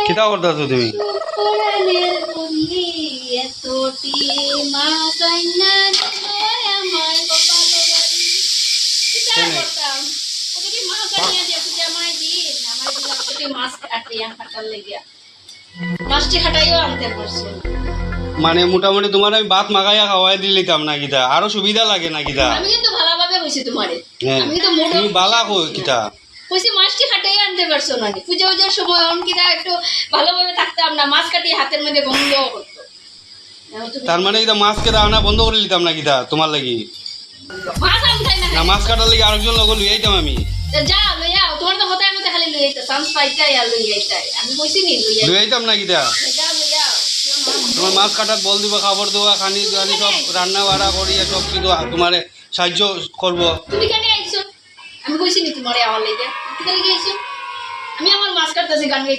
কিতা করতেছো তুমি? মানে মোটামুটি তোমার আমি ভাত মাখাইয়া খাওয়াই দিলিতাম না কিতা, আরো সুবিধা লাগে না কিতা? আমি কিন্তু ভালোভাবে কইছি তোমারে, হ্যাঁ আমি তো মোটা তুমি বালা কই কিতা কইছি, মাছটি কাটাই আনতে পারছো না। পূজা পূজার সময় অন কিনা একটু ভালোভাবে থাকতাম না, মাছ কাটিয়ে হাতের মধ্যে গন্ধ করতো। তার মানে কিতা মাছ কেটে আনা বন্ধ করে দিতাম না কিতা তোমার লাগি? মাছ আনতাই না, না মাছ কাটার লাগি আরেকজন লোক লই আইতাম আমি। যা লই আও, তোমার তো হতার মধ্যে খালি লই আইতা, চান্স পাইতাই আর লই আইতাই। আমি কইছি নি লই আইতাম না কিতা? যা লই আও। তোমার মাছ কাটার বল দিব, খাবার দেওয়া, খানি দানি সব রান্না বাড়া করিয়া সব কিছু তোমার সাহায্য করবো। তুমি কেন আইছো? আমি কইছি নি তোমারে আওয়ার লাগে? কি লাগে আইছো? আমি আমার মাছ কাটতেছি, গান গাই